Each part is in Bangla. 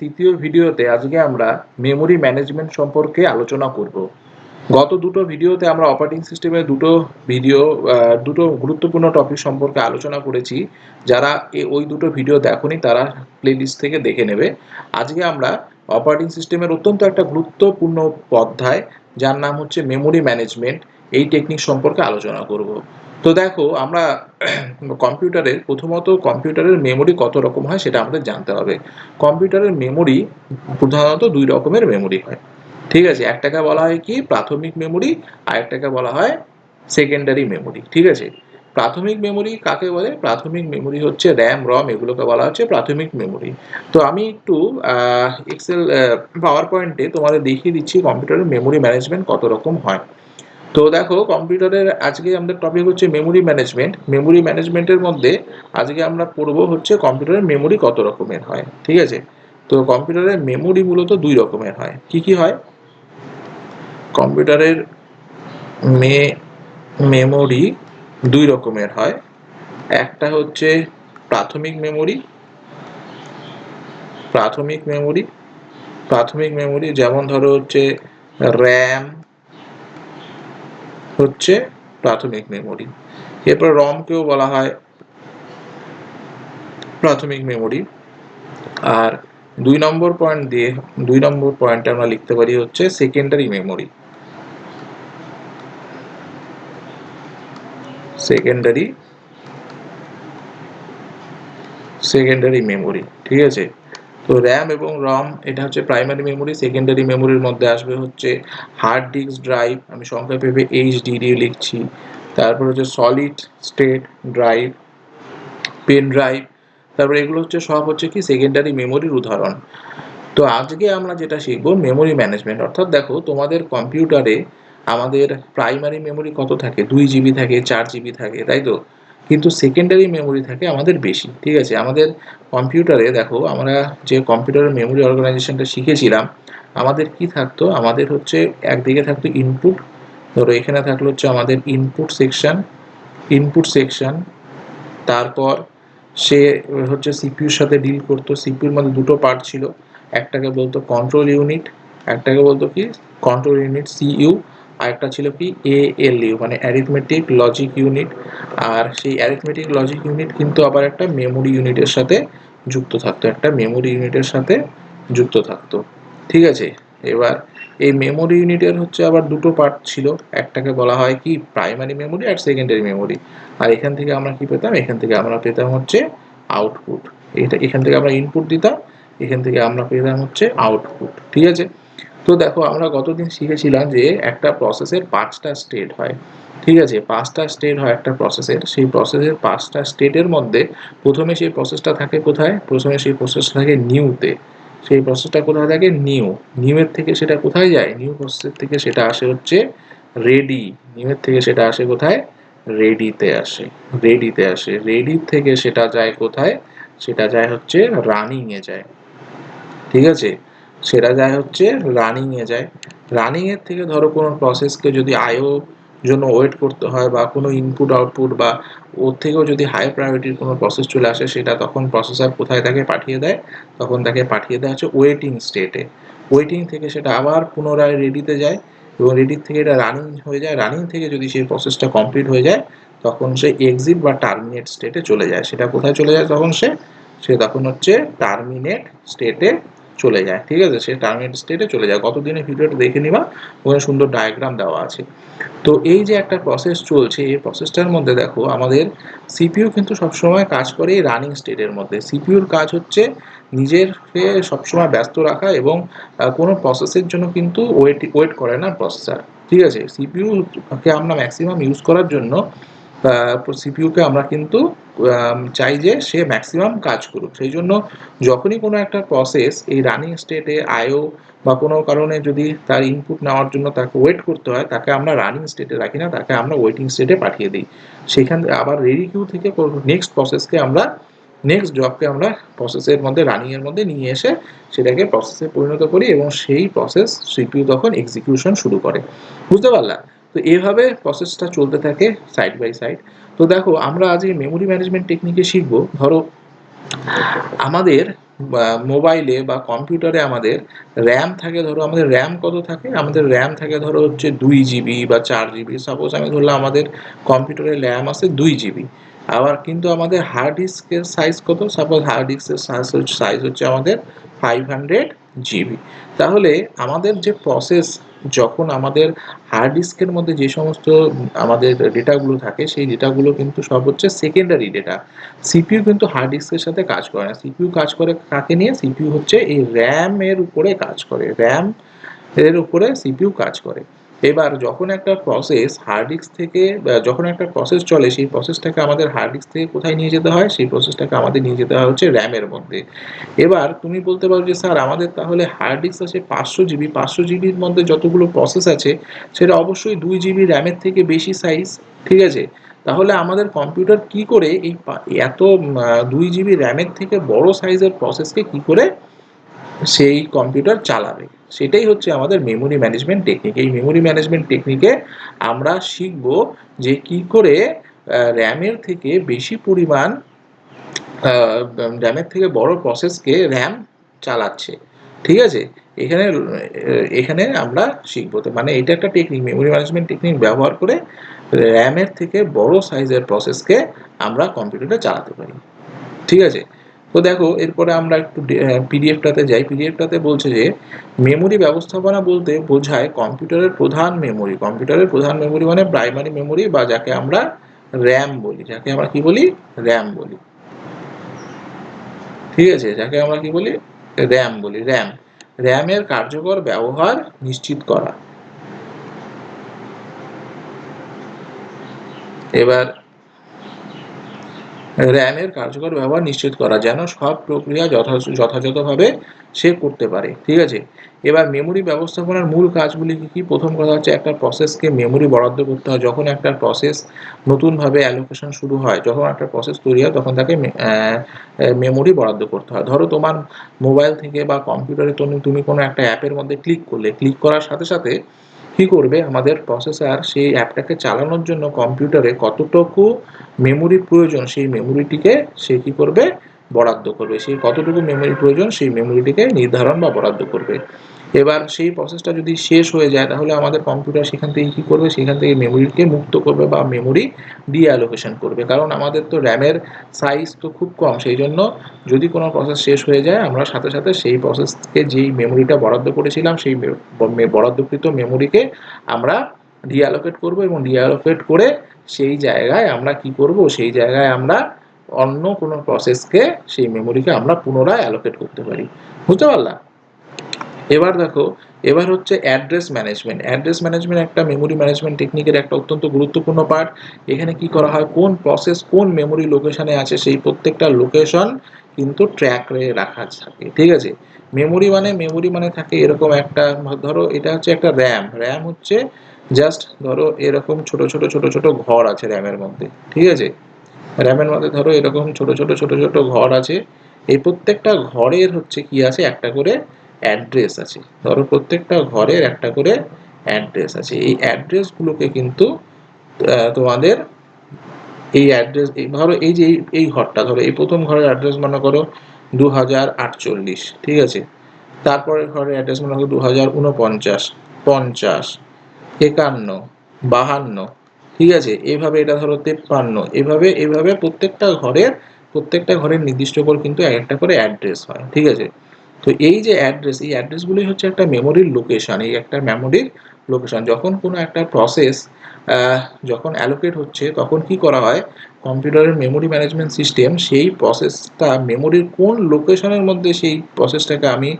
তৃতীয় ভিডিওতে আজকে আমরা মেমোরি ম্যানেজমেন্ট সম্পর্কে আলোচনা করব। গত দুটো ভিডিওতে আমরা অপারেটিং সিস্টেমের দুটো গুরুত্বপূর্ণ টপিক সম্পর্কে আলোচনা করেছি। যারা ওই দুটো ভিডিও দেখোনি তারা প্লেলিস্ট থেকে দেখে নেবে। আজকে আমরা অপারেটিং সিস্টেমের অত্যন্ত একটা গুরুত্বপূর্ণ অধ্যায়, যার নাম হচ্ছে মেমোরি ম্যানেজমেন্ট, এই টেকনিক সম্পর্কে আলোচনা করব। তো দেখো, আমরা কম্পিউটারের মেমোরি কত রকম হয় সেটা আমাদের জানতে হবে। কম্পিউটারের মেমোরি প্রধানত দুই রকমের মেমোরি হয়, ঠিক আছে। একটাকে বলা হয় কি প্রাথমিক মেমোরি, আর একটাকে বলা হয় সেকেন্ডারি মেমোরি, ঠিক আছে। প্রাথমিক মেমোরি কাকে বলে? প্রাথমিক মেমোরি হচ্ছে র্যাম, রম, এগুলোকে বলা হচ্ছে প্রাথমিক মেমোরি। তো আমি একটু এক্সেল পাওয়ার পয়েন্টে তোমাদের দেখিয়ে দিচ্ছি কম্পিউটারের মেমোরি ম্যানেজমেন্ট কত রকম হয়। তো দেখো, কম্পিউটারের আজকে আমাদের টপিক হচ্ছে মেমোরি ম্যানেজমেন্ট। মেমোরি ম্যানেজমেন্টের মধ্যে আজকে আমরা পড়বো হচ্ছে কম্পিউটারের মেমোরি কত রকমের হয়, ঠিক আছে। তো কম্পিউটারের মেমোরি মূলত দুই রকমের হয়। কি কি হয়? কম্পিউটারের মেমোরি দুই রকমের হয়। একটা হচ্ছে প্রাথমিক মেমোরি। প্রাথমিক মেমোরি যেমন ধরো হচ্ছে র্যাম হচ্ছে প্রাথমিক মেমোরি। এরপর রমকেও বলা হয় প্রাথমিক মেমোরি। আর দুই নম্বর পয়েন্টে আমরা লিখতে পারি হচ্ছে সেকেন্ডারি মেমোরি। সেকেন্ডারি মেমোরি, ঠিক আছে। তো র্যাম এবং রম এটা হচ্ছে প্রাইমারি মেমোরি। সেকেন্ডারি মেমোরির মধ্যে আসবে হচ্ছে হার্ড ডিস্ক ড্রাইভ, আমি সংক্ষেপে এইচডিডি লিখছি। তারপর হচ্ছে solid state drive, pen drive. তারপরে এগুলো হচ্ছে সব হচ্ছে কি সেকেন্ডারি মেমোরির উদাহরণ। তো আজকে আমরা যেটা শিখবো মেমোরি ম্যানেজমেন্ট, অর্থাৎ দেখো তোমাদের কম্পিউটারে আমাদের প্রাইমারি মেমোরি কত থাকে? 2 জিবি থাকে, 4 জিবি থাকে, তাই তো। কিন্তু সেকেন্ডারি মেমোরি থাকে আমাদের বেশি, ঠিক আছে। আমাদের কম্পিউটারে দেখো, আমরা যে কম্পিউটারের মেমোরি অর্গানাইজেশনটা শিখেছিলাম, আমাদের কি থাকতো? আমাদের হচ্ছে একদিকে থাকতো ইনপুট। ধরো এখানে থাকলো হচ্ছে আমাদের ইনপুট সেকশন। তারপর সে হচ্ছে সিপিইউর সাথে ডিল করতো। সিপিইউর মধ্যে দুটো পার্ট ছিল, একটাকে বলতো কন্ট্রোল ইউনিট, একটাকে বলতো কি কন্ট্রোল ইউনিট সিইউ, আর একটা ছিল কি এএলইউ মানে অ্যারিথমেটিক লজিক ইউনিট। আর সেই অ্যারিথমেটিক লজিক ইউনিট কিন্তু আবার একটা মেমোরি ইউনিটের সাথে যুক্ত থাকতো, ঠিক আছে। এবার এই মেমোরি ইউনিটের হচ্ছে আবার দুটো পার্ট ছিল, একটাকে বলা হয় কি প্রাইমারি মেমোরি আর সেকেন্ডারি মেমোরি। আর এখান থেকে আমরা কি পেতাম? এখান থেকে আমরা পেতাম হচ্ছে আউটপুট। এখান থেকে আমরা ইনপুট দিতাম, এখান থেকে আমরা পেতাম হচ্ছে আউটপুট, ঠিক আছে। তো দেখো, আমরা গতদিন শিখেছিলাম যে একটা প্রসেসের 5টা স্টেট হয়, ঠিক আছে। 5টা স্টেট হয় একটা প্রসেসের। সেই প্রসেসের 5টা স্টেটের মধ্যে প্রথমে সেই প্রসেসটা থাকে কোথায়? প্রথমে সেই প্রসেসটা থাকে নিউতে। সেই প্রসেসটা কোথায় থাকে? নিউয়ের থেকে সেটা কোথায় যায়? নিউ প্রসেসের থেকে সেটা আসে হচ্ছে রেডি। নিউয়ের থেকে সেটা আসে কোথায়? রেডি থেকে সেটা যায় কোথায়? সেটা যায় হচ্ছে রানিং এ যায়, ঠিক আছে। সেটা যায় হচ্ছে রানিং এ যায়। রানিং এর থেকে ধরো কোনো প্রসেসকে যদি আইও জন্য ওয়েট করতে হয়, বা কোনো ইনপুট আউটপুট বা ওর থেকেও যদি হাই প্রায়োরিটির কোনো প্রসেস চলে আসে, সেটা তখন প্রসেসর কোথায় তাকে পাঠিয়ে দেয়? তখন তাকে পাঠিয়ে দেয় হচ্ছে ওয়েটিং স্টেটে। ওয়েটিং থেকে সেটা আবার পুনরায় রেডিতে যায়, এবং রেডির থেকে এটা রানিং হয়ে যায়। রানিং থেকে যদি সেই প্রসেসটা কমপ্লিট হয়ে যায়, তখন সে এক্সিট বা টার্মিনেট স্টেটে চলে যায়। সেটা কোথায় চলে যায় তখন? সে তখন হচ্ছে টার্মিনেট স্টেটে চলে যায়, ঠিক আছে। সে টার্মিনেট স্টেটে চলে যায়। গতদিনের ভিডিওটা দেখে নিবা, ওখানে সুন্দর ডায়াগ্রাম দেওয়া আছে। তো এই যে একটা প্রসেস চলছে, এই প্রসেসটার মধ্যে দেখো আমাদের সিপিইউ কিন্তু সবসময় কাজ করে রানিং স্টেটের মধ্যে। সিপিইউর কাজ হচ্ছে নিজেরকে সবসময় ব্যস্ত রাখা, এবং কোনো প্রসেসের জন্য কিন্তু ওয়েট করে না প্রসেসর, ঠিক আছে। সিপিইউকে আমরা ম্যাক্সিমাম ইউজ করার জন্য সিপিইউকে আমরা কিন্তু চাই যে সে ম্যাক্সিমাম কাজ করুক। সেই জন্য যখনই কোনো একটা প্রসেস এই রানিং স্টেটে আইও বা কোনো কারণে যদি তার ইনপুট নেওয়ার জন্য তাকে ওয়েট করতে হয়, তাকে আমরা রানিং স্টেটে রাখি না, তাকে আমরা ওয়েটিং স্টেটে পাঠিয়ে দিই। সেখান থেকে আবার রেডি কিউ থেকে নেক্সট জবকে আমরা প্রসেসের মধ্যে রানিং এর মধ্যে নিয়ে এসে সেটাকে প্রসেসে পরিণত করি, এবং সেই প্রসেস সিপিইউ তখন এক্সিকিউশন শুরু করে। বুঝতে পারলা? তো এইভাবে প্রসেসটা চলতে থাকে সাইড বাই সাইড। তো দেখো, আমরা আজকে মেমোরি ম্যানেজমেন্ট টেকনিকে শিখবো। ধরো আমাদের মোবাইলে বা কম্পিউটারে আমাদের র্যাম থাকে, ধরো আমাদের র্যাম কত থাকে, আমাদের র্যাম থাকে ধরো হচ্ছে 2 জিবি বা 4 জিবি। সাপোজ আমি ধরলাম আমাদের কম্পিউটারে র্যাম আছে 2 জিবি। আবার কিন্তু আমাদের হার্ড ডিস্কের সাইজ কত, সাপোজ হার্ড ডিস্কের সাইজ হচ্ছে আমাদের 500 জিবি। তাহলে আমাদের যে প্রসেস, যখন আমাদের হার্ড ডিস্কের মধ্যে যে সমস্ত আমাদের ডেটাগুলো থাকে, সেই ডেটাগুলো কিন্তু সব হচ্ছে সেকেন্ডারি ডেটা। সিপিইউ কিন্তু হার্ড ডিস্কের সাথে কাজ করে না। সিপিইউ কাজ করে কাকে নিয়ে? সিপিইউ হচ্ছে এই র্যাম এর উপরে কাজ করে, র্যাম এর উপরে সিপিইউ কাজ করে। এবার যখন একটা প্রসেস হার্ড ডিস্ক থেকে, যখন একটা প্রসেস চলে, সেই প্রসেসটাকে আমাদের হার্ড ডিস্ক থেকে কোথায় নিয়ে যেতে হয়? সেই প্রসেসটাকে আমাদের নিয়ে যেতে হয় হচ্ছে র্যামের মধ্যে। এবার তুমি বলতে পারো যে স্যার আমাদের তাহলে হার্ড ডিস্ক আছে 500 জিবি, 500 জিবির মধ্যে যতগুলো প্রসেস আছে সেটা অবশ্যই 2 জিবি র্যামের থেকে বেশি সাইজ, ঠিক আছে? তাহলে আমাদের কম্পিউটার কি করে এই এত 2 জিবি র্যামের থেকে বড় সাইজের প্রসেসকে কি করে সেই কম্পিউটার চালাবে? সেটাই হচ্ছে আমাদের মেমোরি ম্যানেজমেন্ট টেকনিক। এই মেমোরি ম্যানেজমেন্ট টেকনিকে আমরা শিখব যে কি করে র্যামের থেকে বেশি পরিমাণ, র্যামের থেকে বড় প্রসেসকে র্যাম চালাচ্ছে, ঠিক আছে? এখানে এখানে আমরা শিখবো। তো মানে এটা একটা টেকনিক, মেমোরি ম্যানেজমেন্ট টেকনিক ব্যবহার করে র্যামের থেকে বড় সাইজের প্রসেসকে আমরা কম্পিউটারে চালাতে পারি, ঠিক আছে? তো দেখো এরপরে আমরা একটু পিডিএফটাতে যাই। পিডিএফটাতে বলছে যে মেমোরি ব্যবস্থাপনা বলতে বোঝায় কম্পিউটারের প্রধান মেমোরি। কম্পিউটারের প্রধান মেমোরি মানে প্রাইমারি মেমোরি, বা যাকে আমরা র্যাম বলি, যাকে আমরা কি বলি? র্যাম বলি, ঠিক আছে? যাকে আমরা কি বলি? র্যাম বলি। র্যামের কার্যকর ব্যবহার নিশ্চিত করা। এবার র্যামের কার্যকর ব্যবহার নিশ্চিত করা, যেন সব প্রক্রিয়া যথাযথভাবে সে করতে পারে, ঠিক আছে? এবার মেমোরি ব্যবস্থাপনার মূল কাজগুলি কি কি? প্রথম কথা হচ্ছে একটা প্রসেসকে মেমোরি বরাদ্দ করতে হয়। যখন একটা প্রসেস নতুনভাবে অ্যালোকেশন শুরু হয়, যখন একটা প্রসেস তৈরি হয়, তখন তাকে মেমোরি বরাদ্দ করতে হয়। ধরো তোমার মোবাইল থেকে বা কম্পিউটারে তুমি কোনো একটা অ্যাপের মধ্যে ক্লিক করলে, ক্লিক করার সাথে সাথে কি করবে আমাদের প্রসেসর? সেই অ্যাপটাকে চালানোর জন্য কম্পিউটারে কতটুকু মেমোরি প্রয়োজন, সেই মেমোরিটিকে সে কি করবে? বরাদ্দ করবে। সেই কতটুকু মেমোরি প্রয়োজন সেই মেমোরিটিকে নির্ধারণ বা বরাদ্দ করবে। এবার সেই প্রসেসটা যদি শেষ হয়ে যায়, তাহলে আমাদের কম্পিউটার সেখান থেকে কি করবে? সেখান থেকে মেমোরিকে মুক্ত করবে বা মেমোরি ডিঅ্যালোকেশন করবে। কারণ আমাদের তো র্যামের সাইজ তো খুব কম, সেই জন্য যদি কোনো প্রসেস শেষ হয়ে যায়, আমরা সাথে সাথে সেই প্রসেসকে যেই মেমোরিটা বরাদ্দ করেছিলাম, সেই বরাদ্দকৃত মেমোরিকে আমরা ডিঅ্যালোকেট করব, এবং ডিঅ্যালোকেট করে সেই জায়গায় আমরা কি করব? সেই জায়গায় আমরা অন্য কোনো প্রসেসকে, সেই মেমোরিকে আমরা পুনরায় অ্যালোকেট করতে পারি। বুঝতে পারলা? এবার দেখো, এবার হচ্ছে অ্যাড্রেস ম্যানেজমেন্ট। অ্যাড্রেস ম্যানেজমেন্ট একটা মেমোরি ম্যানেজমেন্ট টেকনিকের একটা অত্যন্ত গুরুত্বপূর্ণ পার্ট। এখানে কি করা হয়? কোন প্রসেস কোন মেমোরি লোকেশনে আছে, সেই প্রত্যেকটা লোকেশন কিন্তু ট্র্যাক করে রাখা থাকে, ঠিক আছে? মেমোরি মানে থাকে এরকম একটা, ধরো এটা হচ্ছে একটা র্যাম। র্যাম হচ্ছে জাস্ট ধরো এরকম ছোট ছোট ছোট ছোট ঘর আছে র্যামের মধ্যে, ঠিক আছে? র্যামের মধ্যে ধরো এরকম ছোট ছোট ছোট ছোট ঘর আছে। এই প্রত্যেকটা ঘরের হচ্ছে কি আছে? একটা করে অ্যাড্রেস আছে। ধরো প্রত্যেকটা ঘরের একটা করে অ্যাড্রেস আছে। এই অ্যাড্রেসগুলোকে কিন্তু তোমাদের এই অ্যাড্রেস, ধরো এই যে এই ঘরটা, ধরো এই প্রথম ঘরের অ্যাড্রেস মনে করো 2048, ঠিক আছে? তারপরের ঘরের অ্যাড্রেস মনে করো 2049, 50, 51, 52, ঠিক আছে? এইভাবে এটা ধরো 53, এভাবে এভাবে প্রত্যেকটা ঘরের নির্দিষ্ট করে কিন্তু একটা করে অ্যাড্রেস হয়, ঠিক আছে? তো এই যে অ্যাড্রেস, এই অ্যাড্রেসগুলোই হচ্ছে একটা মেমোরির লোকেশন। এই একটা মেমোরির লোকেশন, যখন কোনো একটা প্রসেস যখন অ্যালোকেট হচ্ছে, তখন কি করা হয়? কম্পিউটারের মেমোরি ম্যানেজমেন্ট সিস্টেম সেই প্রসেসটা মেমোরির কোন লোকেশনের মধ্যে সেই প্রসেসটাকে আমি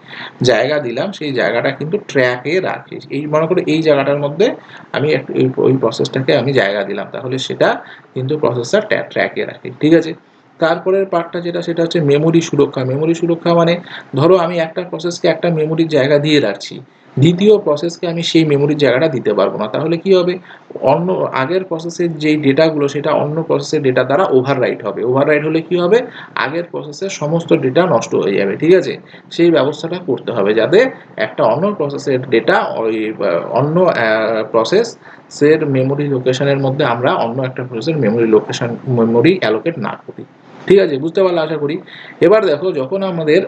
জায়গা দিলাম, সেই জায়গাটা কিন্তু ট্র্যাকে রাখে। এই মনে করো এই জায়গাটার মধ্যে আমি ওই প্রসেসটাকে আমি জায়গা দিলাম, তাহলে সেটা কিন্তু প্রসেসর ট্র্যাকে রাখে, ঠিক আছে? তারপরের পার্টটা যেটা, সেটা হচ্ছে মেমোরি সুরক্ষা। মেমোরি সুরক্ষা মানে ধরো আমি একটা প্রসেসকে একটা মেমোরির জায়গা দিয়ে রাখছি, দ্বিতীয় প্রসেসকে আমি সেই মেমোরির জায়গাটা দিতে পারবো না। তাহলে কি হবে? অন্য আগের প্রসেসের যেই ডেটাগুলো, সেটা অন্য প্রসেসের ডেটা দ্বারা ওভাররাইট হবে। ওভাররাইট হলে কি হবে? আগের প্রসেসের সমস্ত ডেটা নষ্ট হয়ে যাবে, ঠিক আছে? সেই ব্যবস্থাটা করতে হবে, যাতে একটা অন্য প্রসেসের ডেটা ওই অন্য প্রসেসের মেমোরি লোকেশনের মধ্যে আমরা অন্য একটা প্রসেসের মেমোরি অ্যালোকেট না করি, ঠিক আছে? বুঝতে পারলে আশা করি। এবার দেখো, যখন আমাদের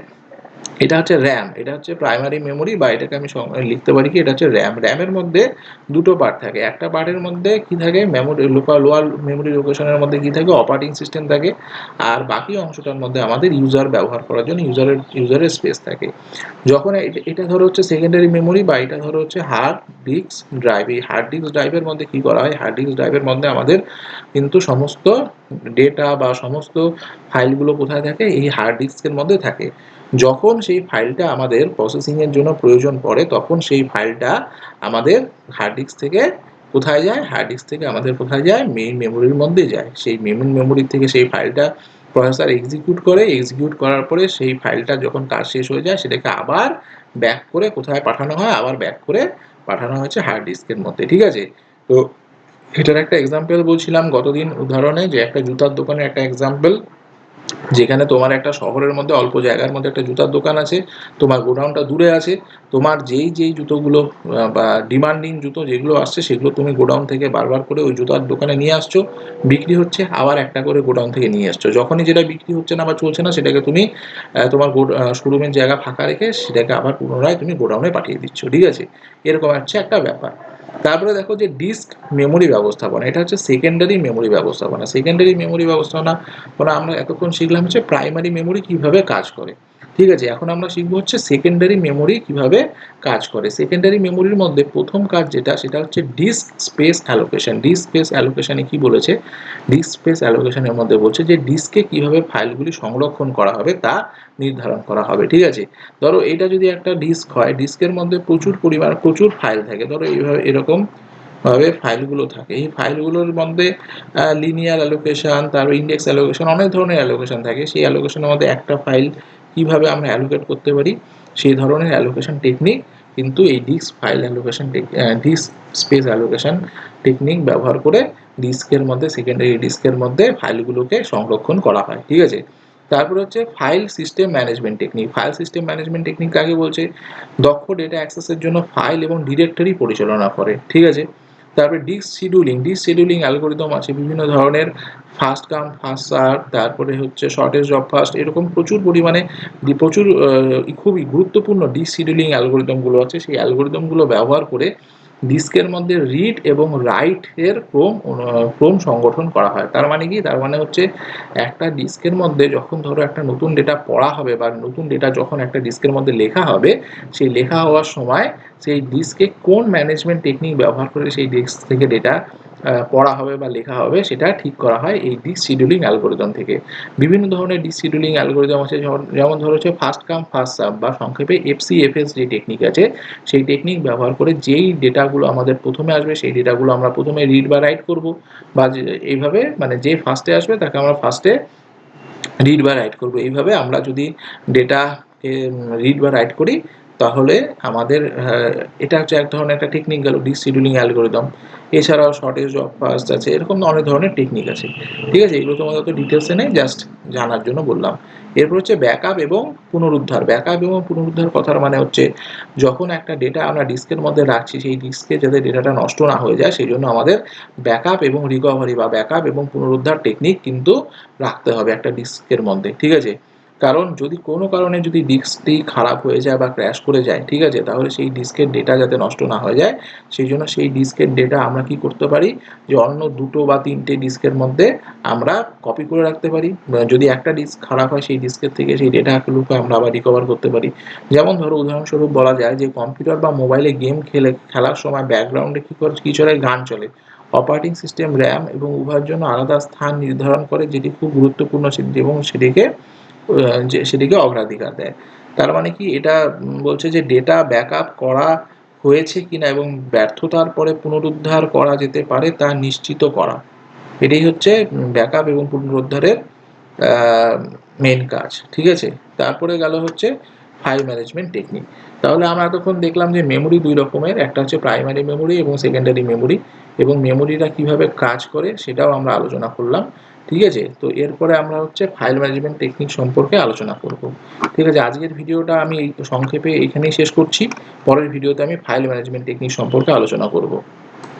এটা হচ্ছে র্যাম, এটা হচ্ছে প্রাইমারি মেমোরি, বা এটাকে আমি লিখতে পারি কি, এটা হচ্ছে র্যাম। র্যামের মধ্যে দুটো পার্ট থাকে, একটা পার্টের মধ্যে কি থাকে, মেমোরি লোয়ার মেমোরি লোকেশনের মধ্যে কি থাকে, অপারেটিং সিস্টেম থাকে, আর বাকি অংশটার মধ্যে আমাদের ইউজার ব্যবহার করার জন্য ইউজারের স্পেস থাকে। যখন এটা ধরো হচ্ছে সেকেন্ডারি মেমোরি, বা এটা ধরো হচ্ছে হার্ড ডিস্ক ড্রাইভ। এই হার্ড ডিস্ক ড্রাইভের মধ্যে কি করা হয়, হার্ড ডিস্ক ড্রাইভের মধ্যে আমাদের কিন্তু সমস্ত ডেটা বা সমস্ত ফাইলগুলো কোথায় থাকে, এই হার্ড ডিস্কের মধ্যে থাকে। যখন সেই ফাইলটা আমাদের প্রসেসিংয়ের জন্য প্রয়োজন পড়ে, তখন সেই ফাইলটা আমাদের হার্ড ডিস্ক থেকে কোথায় যায়, হার্ড ডিস্ক থেকে আমাদের কোথায় যায়, মেইন মেমোরির মধ্যে যায়। সেই মেইন মেমোরি থেকে সেই ফাইলটা প্রসেসর এক্সিকিউট করে, এক্সিকিউট করার পরে সেই ফাইলটা যখন কাজ শেষ হয়ে যায়, সেটাকে আবার ব্যাক করে কোথায় পাঠানো হয়, আবার ব্যাক করে পাঠানো হয়েছে হার্ড ডিস্কের মধ্যে। ঠিক আছে, তো এটার একটা এক্সাম্পল বলছিলাম গতদিন উদাহরণে, যে একটা জুতার দোকানের একটা এক্সাম্পল, যেখানে তোমার একটা শহরের মধ্যে অল্প জায়গার মধ্যে একটা জুতার দোকান আছে, তোমার গোডাউনটা দূরে আছে, তোমার যেই জুতোগুলো বা ডিমান্ডিং জুতো যেগুলো আসছে, সেগুলো তুমি গোডাউন থেকে বারবার করে ওই জুতার দোকানে নিয়ে আসছো, বিক্রি হচ্ছে, আবার একটা করে গোডাউন থেকে নিয়ে আসছো। যখনই যেটা বিক্রি হচ্ছে না বা চলছে না, সেটাকে তুমি তোমার শোরুমের জায়গা ফাঁকা রেখে সেটাকে আবার পুনরায় তুমি গোডাউনে পাঠিয়ে দিচ্ছ। ঠিক আছে, এরকম হচ্ছে একটা ব্যাপার। তারপরে দেখো যে ডিস্ক মেমোরি ব্যবস্থাপনা, এটা হচ্ছে সেকেন্ডারি মেমোরি ব্যবস্থাপনা। সেকেন্ডারি মেমোরি ব্যবস্থাপনা আমরা এতক্ষণ শিখলাম হচ্ছে প্রাইমারি মেমোরি কিভাবে কাজ করে। ঠিক আছে, এখন আমরা শিখবো হচ্ছে সেকেন্ডারি মেমোরি কিভাবে কাজ করে। সেকেন্ডারি মেমোরির মধ্যে প্রথম কাজ যেটা, সেটা হচ্ছে disk space allocation. Disk space অ্যালোকেশনে কি বলেছে, ডিস্ক স্পেস অ্যালোকেশনের মধ্যে বলছে যে ডিস্কে কিভাবে ফাইলগুলি সংরক্ষণ করা হবে তা নির্ধারণ করা হবে। ঠিক আছে, ধরো এটা যদি একটা ডিস্ক হয়, ডিস্কের মধ্যে প্রচুর ফাইল থাকে, ধরো এইভাবে এরকম ভাবে ফাইলগুলো থাকে। এই ফাইলগুলোর মধ্যে লিনিয়ার অ্যালোকেশন, তারপর ইন্ডেক্স অ্যালোকেশন, অনেক ধরনের অ্যালোকেশন থাকে। সেই অ্যালোকেশনের মধ্যে একটা ফাইল কিভাবে আমরা অ্যালোকেট করতে পারি, সেই ধরনের অ্যালোকেশন টেকনিক কিন্তু এই ডিস্ক স্পেস অ্যালোকেশন টেকনিক ব্যবহার করে ডিস্কের মধ্যে, সেকেন্ডারি ডিস্কের মধ্যে ফাইলগুলোকে সংরক্ষণ করা হয়। ঠিক আছে, তারপর হচ্ছে file system management technique. File system management technique কাকে বলছে, দক্ষ ডেটা অ্যাক্সেসের জন্য ফাইল এবং ডিরেক্টরি পরিচালনা করে। ঠিক আছে, তারপরে ডিস্ক শিডিউলিং অ্যালগোরিদম আছে বিভিন্ন ধরনের, ফার্স্ট কাম ফার্স্ট সার্ভ, তারপরে হচ্ছে শর্টেজ অফ ফার্স্ট, এরকম প্রচুর পরিমাণে প্রচুর খুবই গুরুত্বপূর্ণ ডিস্ক শিডিউলিং অ্যালগোরিদমগুলো আছে। সেই অ্যালগোরিদমগুলো ব্যবহার করে ডিস্কের মধ্যে রিড এবং রাইট এর ক্রম সংগঠন করা হয়। তার মানে কি, তার মানে হচ্ছে একটা ডিস্কের মধ্যে যখন ধরো একটা নতুন ডেটা পড়া হবে, বা নতুন ডেটা যখন একটা ডিস্কের মধ্যে লেখা হবে, সেই লেখা হওয়ার সময় সেই ডিস্কে কোন ম্যানেজমেন্ট টেকনিক ব্যবহার করে সেই ডিস্ক থেকে ডেটা পড়া হবে বা লেখা হবে, সেটা ঠিক করা হয় এই ডিস্ক শিডিউলিং অ্যালগোরিদম থেকে। বিভিন্ন ধরনের ডিস্ক শিডিউলিং অ্যালগোরিদম আছে, যেমন ধরো হচ্ছে ফার্স্ট কাম ফার্স্ট সার্ভ, বা সংক্ষেপে এফসিএফএস যে টেকনিক আছে, সেই টেকনিক ব্যবহার করে যেই ডেটাগুলো আমাদের প্রথমে আসবে, সেই ডেটাগুলো আমরা প্রথমে রিড বা রাইট করব, বা এইভাবে মানে যে ফার্স্টে আসবে তাকে আমরা ফার্স্টে রিড বা রাইট করব। এইভাবে আমরা যদি ডেটাকে রিড বা রাইট করি, তাহলে আমাদের এটা হচ্ছে এক ধরনের একটা টেকনিক গেল ডিস্ক শিডিউলিং অ্যালগোরিদম। এছাড়াও শর্টেজ অফ ফার্স্ট আছে, এরকম অনেক ধরনের টেকনিক আছে। ঠিক আছে, এগুলো তোমাদের তো ডিটেলসে নেই, জাস্ট জানার জন্য বললাম। এরপর হচ্ছে ব্যাকআপ এবং পুনরুদ্ধার। ব্যাকআপ এবং পুনরুদ্ধার কথার মানে হচ্ছে, যখন একটা ডেটা আমরা ডিস্কের মধ্যে রাখছি, সেই ডিস্কে যাতে ডেটাটা নষ্ট না হয়ে যায়, সেই জন্য আমাদের ব্যাকআপ এবং রিকভারি বা ব্যাকআপ এবং পুনরুদ্ধার টেকনিক কিন্তু রাখতে হবে একটা ডিস্কের মধ্যে। ঠিক আছে, কারণ যদি কোনো কারণে যদি ডিস্কটি খারাপ হয়ে যায় বা ক্র্যাশ করে যায়, ঠিক আছে, তাহলে সেই ডিস্কের ডেটা যাতে নষ্ট না হয়ে যায়, সেই জন্য সেই ডিস্কের ডেটা আমরা কি করতে পারি, যে অন্য 2টো বা 3টে ডিস্কের মধ্যে আমরা কপি করে রাখতে পারি। যদি একটা ডিস্ক খারাপ হয়, সেই ডিস্কের থেকে সেই ডেটাগুলোকে আমরা আবার রিকভার করতে পারি। যেমন ধরো উদাহরণস্বরূপ বলা যায় যে কম্পিউটার বা মোবাইলে গেম খেলার সময় ব্যাকগ্রাউন্ডে কি চলে, গান চলে। অপারেটিং সিস্টেম র্যাম এবং উভয়ের জন্য আলাদা স্থান নির্ধারণ করে, যেটি খুব গুরুত্বপূর্ণ এবং সেটিকে অগ্রাধিকার দেয়। তার মানে কি, এটা বলছে যে ডেটা ব্যাকআপ করা হয়েছে কিনা এবং ব্যর্থতার পরে পুনরুদ্ধার করা যেতে পারে তা নিশ্চিত করা, এটাই হচ্ছে ব্যাকআপ এবং পুনরুদ্ধারের মেন কাজ। ঠিক আছে, তারপরে গেল হচ্ছে ফাইল ম্যানেজমেন্ট টেকনিক। তাহলে আমরা এতক্ষণ দেখলাম যে মেমোরি দুই রকমের, একটা হচ্ছে প্রাইমারি মেমোরি এবং সেকেন্ডারি মেমোরি, এবং মেমোরিটা কিভাবে কাজ করে সেটাও আমরা আলোচনা করলাম। ঠিক আছে, তো এরপরে আমরা হচ্ছে ফাইল ম্যানেজমেন্ট টেকনিক সম্পর্কে আলোচনা করব। ঠিক আছে, আজকের ভিডিওটা আমি সংক্ষেপে এখানেই শেষ করছি। পরের ভিডিওতে আমি ফাইল ম্যানেজমেন্ট টেকনিক সম্পর্কে আলোচনা করব।